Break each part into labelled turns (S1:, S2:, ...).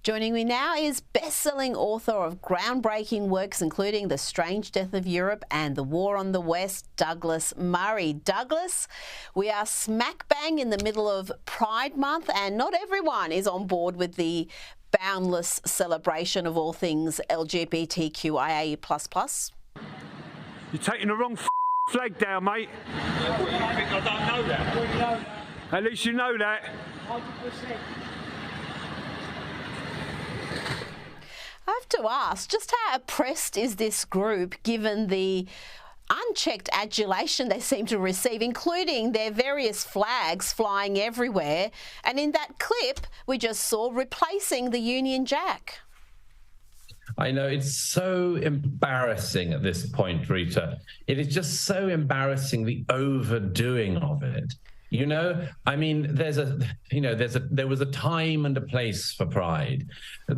S1: Joining me now is best-selling author of groundbreaking works including The Strange Death of Europe and The War on the West, Douglas Murray. Douglas, we are smack bang in the middle of Pride Month and not everyone is on board with the boundless celebration of all things LGBTQIA++.
S2: You're taking the wrong flag down, mate.
S3: What, you think I don't know that?
S2: At least you know that.
S3: 100%.
S1: I have to ask, just how oppressed is this group given the unchecked adulation they seem to receive, including their various flags flying everywhere, and in that clip we just saw replacing the Union Jack?
S4: I know, it's so embarrassing at this point, Rita. It is just so embarrassing, the overdoing of it. You know, I mean, there was a time and a place for Pride.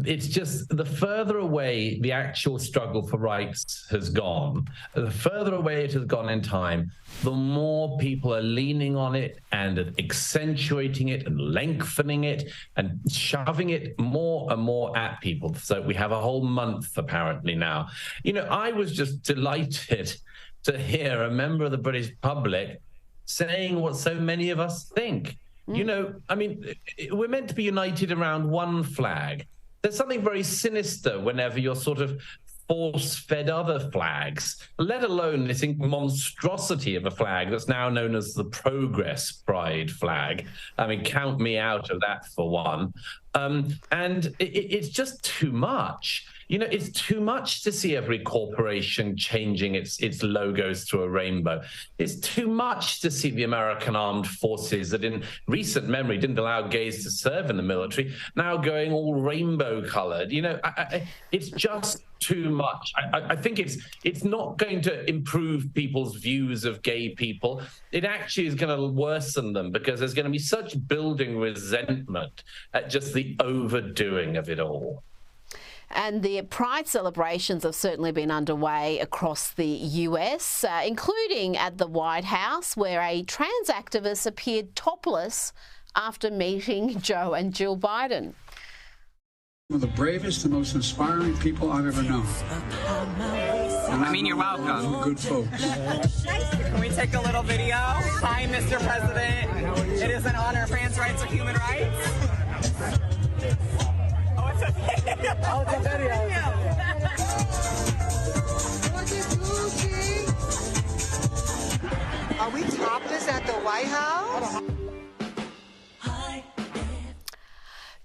S4: It's just the further away the actual struggle for rights has gone, the further away it has gone in time, the more people are leaning on it and accentuating it and lengthening it and shoving it more and more at people. So we have a whole month apparently now. You know, I was just delighted to hear a member of the British public saying what so many of us think. You know, I mean, we're meant to be united around one flag. There's something very sinister whenever you're sort of force-fed other flags, let alone this monstrosity of a flag that's now known as the Progress Pride flag. I mean, count me out of that for one. And it's just too much. You know, it's too much to see every corporation changing its logos to a rainbow. It's too much to see the American Armed Forces that in recent memory didn't allow gays to serve in the military, now going all rainbow colored. You know, it's just too much. I think it's not going to improve people's views of gay people. It actually is going to worsen them because there's going to be such building resentment at just the overdoing of it all.
S1: And the Pride celebrations have certainly been underway across the US, including at the White House, where a trans activist appeared topless after meeting Joe and Jill Biden.
S5: One of the bravest and most inspiring people I've ever known.
S6: I mean, you're welcome.
S5: Good folks.
S6: Can we take a little video? Hi, Mr. President. It is an honor. Fans' rights are human rights. Oh, it's a video. Oh, it's a video.
S7: Are we topless at the White House?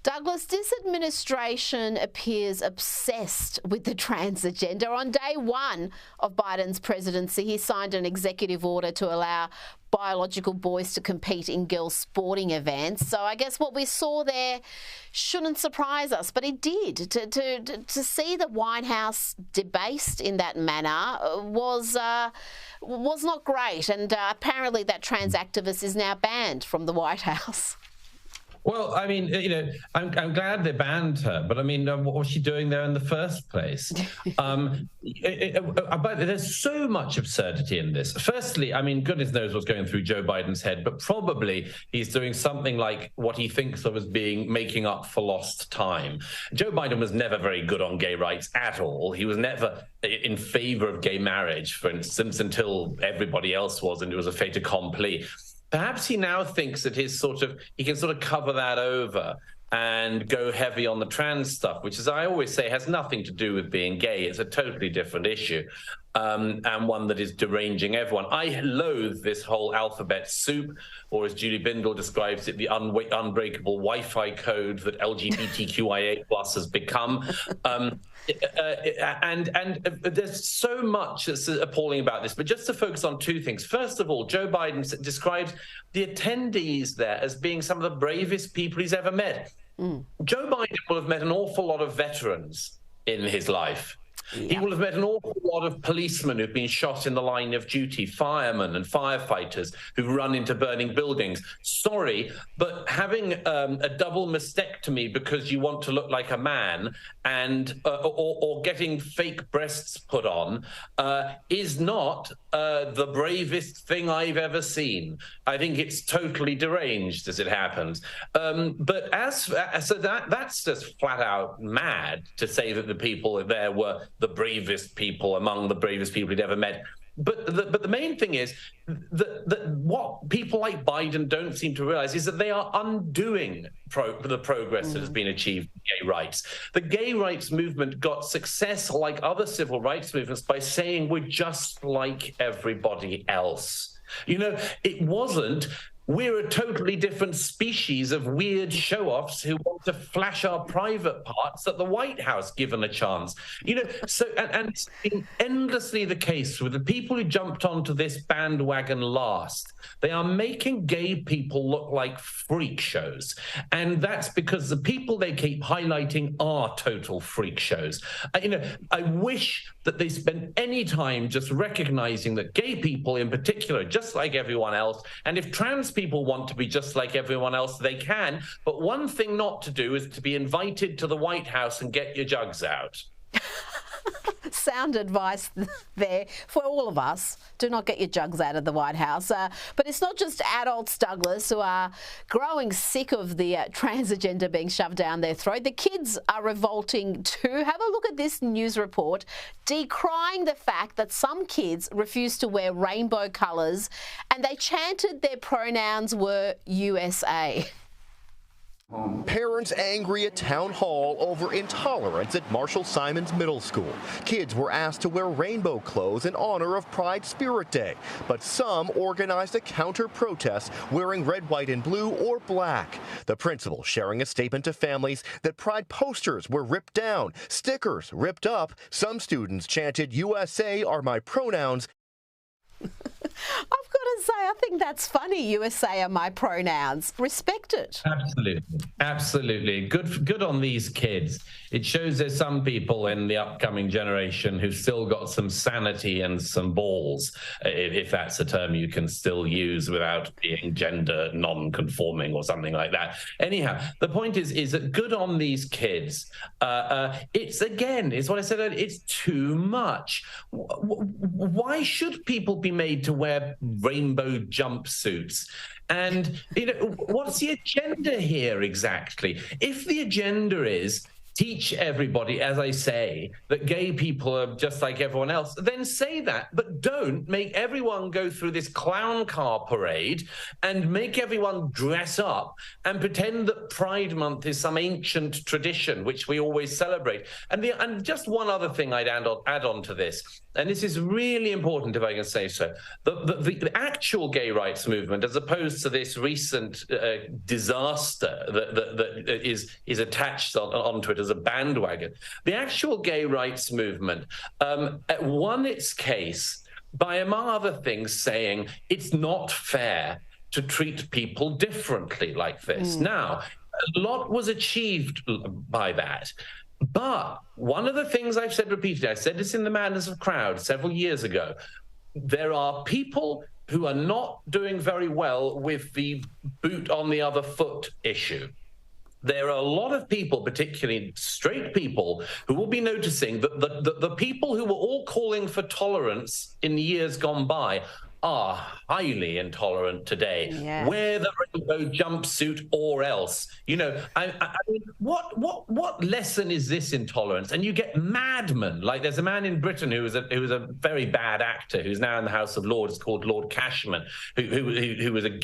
S1: Douglas, this administration appears obsessed with the trans agenda. On day one of Biden's presidency, he signed an executive order to allow biological boys to compete in girls' sporting events. So I guess what we saw there shouldn't surprise us, but it did. To see the White House debased in that manner was not great. And apparently that trans activist is now banned from the White House.
S4: Well, I mean, you know, I'm glad they banned her, but I mean, what was she doing there in the first place? But there's so much absurdity in this. Firstly, I mean, goodness knows what's going through Joe Biden's head, but probably he's doing something like what he thinks of as making up for lost time. Joe Biden was never very good on gay rights at all. He was never in favor of gay marriage, for instance, until everybody else was, and it was a fait accompli. Perhaps he now thinks that he can sort of cover that over and go heavy on the trans stuff, which, as I always say, has nothing to do with being gay. It's a totally different issue, and one that is deranging everyone. I loathe this whole alphabet soup, or as Julie Bindel describes it, the unbreakable Wi-Fi code that LGBTQIA+ has become. And there's so much that's appalling about this, but just to focus on two things. First of all, Joe Biden describes the attendees there as being some of the bravest people he's ever met. Joe Biden will have met an awful lot of veterans in his life. He will have met an awful lot of policemen who've been shot in the line of duty, firemen and firefighters who run into burning buildings. Sorry, but having a double mastectomy because you want to look like a man and or getting fake breasts put on is not the bravest thing I've ever seen. I think it's totally deranged, as it happens. But so that's just flat out mad to say that the people there were the bravest people among the bravest people he'd ever met. But the main thing is that what people like Biden don't seem to realize is that they are undoing the progress that has been achieved in gay rights. The gay rights movement got success like other civil rights movements by saying we're just like everybody else. You know, it wasn't we're a totally different species of weird show-offs who want to flash our private parts at the White House given a chance. You know, so and it's been endlessly the case with the people who jumped onto this bandwagon last. They are making gay people look like freak shows. And that's because the people they keep highlighting are total freak shows. You know, I wish that they spent any time just recognizing that gay people in particular, just like everyone else, and if trans people want to be just like everyone else, they can. But one thing not to do is to be invited to the White House and get your jugs out.
S1: Sound advice there for all of us. Do not get your jugs out of the White House. But it's not just adults, Douglas, who are growing sick of the trans agenda being shoved down their throat. The kids are revolting too. Have a look at this news report decrying the fact that some kids refused to wear rainbow colours and they chanted their pronouns were USA.
S8: Parents angry at town hall over intolerance at Marshall Simons Middle School. Kids were asked to wear rainbow clothes in honor of Pride Spirit Day, but some organized a counter-protest wearing red, white, and blue or black. The principal sharing a statement to families that Pride posters were ripped down, stickers ripped up. Some students chanted, "USA are my pronouns."
S1: I've got to say, I think that's funny. USA are my pronouns. Respect it.
S4: Absolutely. Absolutely. Good on these kids. It shows there's some people in the upcoming generation who've still got some sanity and some balls, if that's a term you can still use without being gender non-conforming or something like that. Anyhow, the point is that good on these kids. It's what I said earlier, it's too much. Why should people be made to wear rainbow jumpsuits? And what's the agenda here exactly? If the agenda is teach everybody, as I say, that gay people are just like everyone else, then say that, but don't make everyone go through this clown car parade and make everyone dress up and pretend that Pride Month is some ancient tradition which we always celebrate. And just one other thing I'd add on to this, and this is really important if I can say so, the actual gay rights movement, as opposed to this recent disaster that is attached onto it as a bandwagon, the actual gay rights movement won its case by, among other things, saying it's not fair to treat people differently like this. Now, a lot was achieved by that. But one of the things I've said repeatedly, I said this in the Madness of Crowd several years ago, there are people who are not doing very well with the boot on the other foot issue. There are a lot of people, particularly straight people, who will be noticing that the people who were all calling for tolerance in the years gone by are highly intolerant today. Yeah. Wear the rainbow jumpsuit or else. You know, I mean, what lesson is this intolerance? And you get madmen. Like there's a man in Britain who was a very bad actor who's now in the House of Lords called Lord Cashman, who was a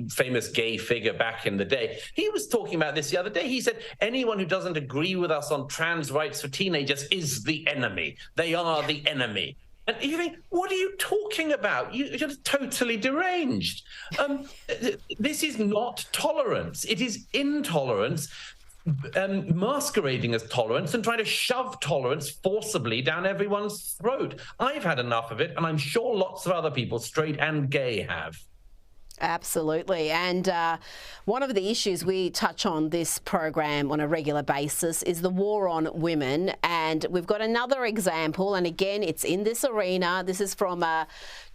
S4: famous gay figure back in the day. He was talking about this the other day. He said, anyone who doesn't agree with us on trans rights for teenagers is the enemy. They are the enemy. And you think, what are you talking about? You're just totally deranged. This is not tolerance. It is intolerance, masquerading as tolerance and trying to shove tolerance forcibly down everyone's throat. I've had enough of it, and I'm sure lots of other people, straight and gay, have.
S1: Absolutely. And one of the issues we touch on this program on a regular basis is the war on women. And we've got another example. And again, it's in this arena. This is from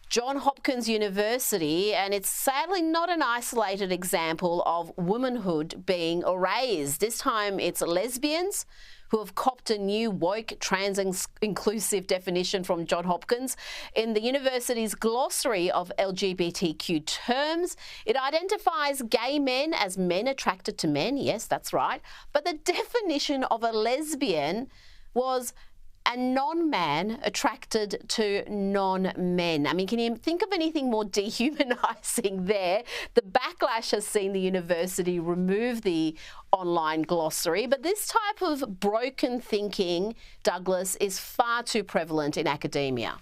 S1: Johns Hopkins University, and it's sadly not an isolated example of womanhood being erased. This time it's lesbians who have copped a new woke trans-inclusive definition from Johns Hopkins. In the university's glossary of LGBTQ terms, it identifies gay men as men attracted to men. Yes, that's right. But the definition of a lesbian was a non-man attracted to non-men. I mean, can you think of anything more dehumanising there? The backlash has seen the university remove the online glossary, but this type of broken thinking, Douglas, is far too prevalent in academia.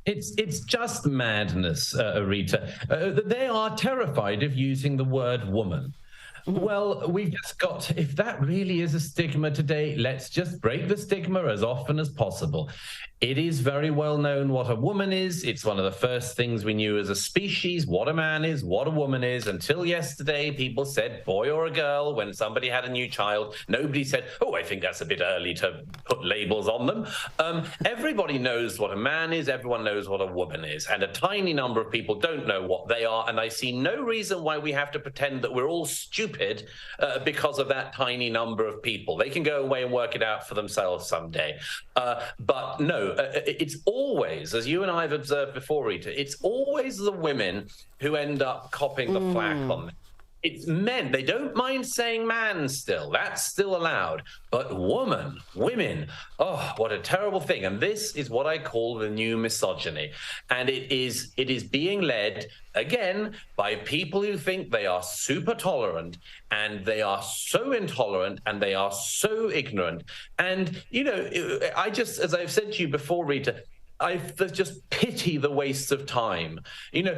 S4: It's just madness, Rita. They are terrified of using the word woman. Well, we've just got, if that really is a stigma today, let's just break the stigma as often as possible. It is very well known what a woman is. It's one of the first things we knew as a species, what a man is, what a woman is. Until yesterday, people said boy or a girl when somebody had a new child. Nobody said, oh, I think that's a bit early to put labels on them. Everybody knows what a man is. Everyone knows what a woman is. And a tiny number of people don't know what they are. And I see no reason why we have to pretend that we're all stupid because of that tiny number of people. They can go away and work it out for themselves someday. But no, it's always, as you and I have observed before, Rita, it's always the women who end up copping the flack on them. It's men. They don't mind saying man still. That's still allowed. But women, oh, what a terrible thing. And this is what I call the new misogyny. And it is being led, again, by people who think they are super tolerant, and they are so intolerant, and they are so ignorant. And, you know, I just, as I've said to you before, Rita, I just pity the waste of time. You know,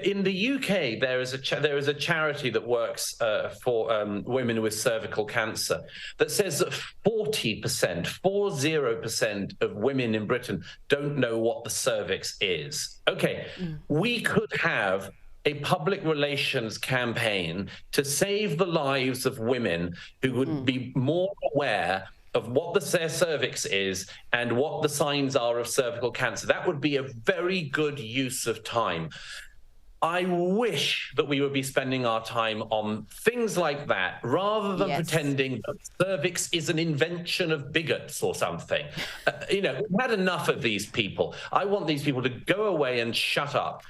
S4: in the UK, there is a charity that works for women with cervical cancer that says that 40% of women in Britain don't know what the cervix is. Okay, we could have a public relations campaign to save the lives of women who would be more aware of what the cervix is and what the signs are of cervical cancer. That would be a very good use of time. I wish that we would be spending our time on things like that rather than pretending that cervix is an invention of bigots or something. You know, we've had enough of these people. I want these people to go away and shut up.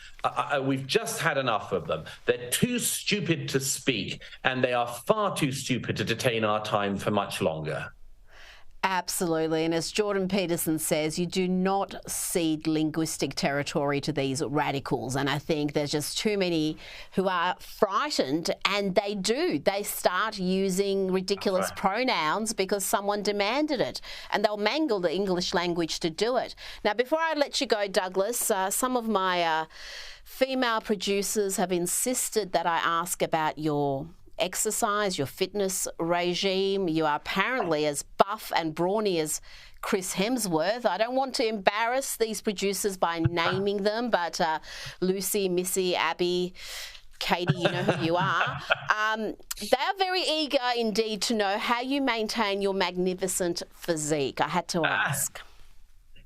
S4: We've just had enough of them. They're too stupid to speak, and they are far too stupid to detain our time for much longer.
S1: Absolutely. And as Jordan Peterson says, you do not cede linguistic territory to these radicals. And I think there's just too many who are frightened, and they start using ridiculous pronouns because someone demanded it, and they'll mangle the English language to do it. Now, before I let you go, Douglas, some of my female producers have insisted that I ask about your exercise, your fitness regime. You are apparently as buff and brawny as Chris Hemsworth. I don't want to embarrass these producers by naming them, but Lucy, Missy, Abby, Katie, you know who you are. They are very eager indeed to know how you maintain your magnificent physique. I had to ask.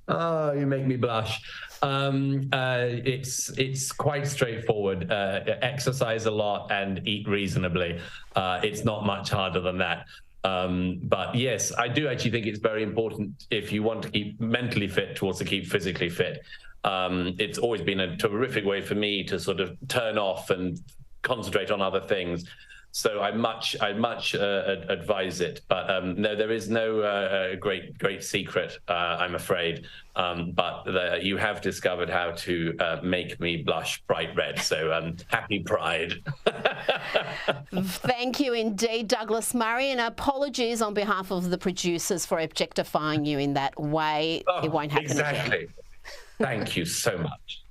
S4: Oh, you make me blush. It's quite straightforward. Exercise a lot and eat reasonably. It's not much harder than that. But yes, I do actually think it's very important, if you want to keep mentally fit, to also keep physically fit. It's always been a terrific way for me to sort of turn off and concentrate on other things. So I much advise it, but no, there is no great secret, I'm afraid. But you have discovered how to make me blush bright red. So happy Pride.
S1: Thank you indeed, Douglas Murray, and apologies on behalf of the producers for objectifying you in that way. It won't happen again.
S4: Thank you so much.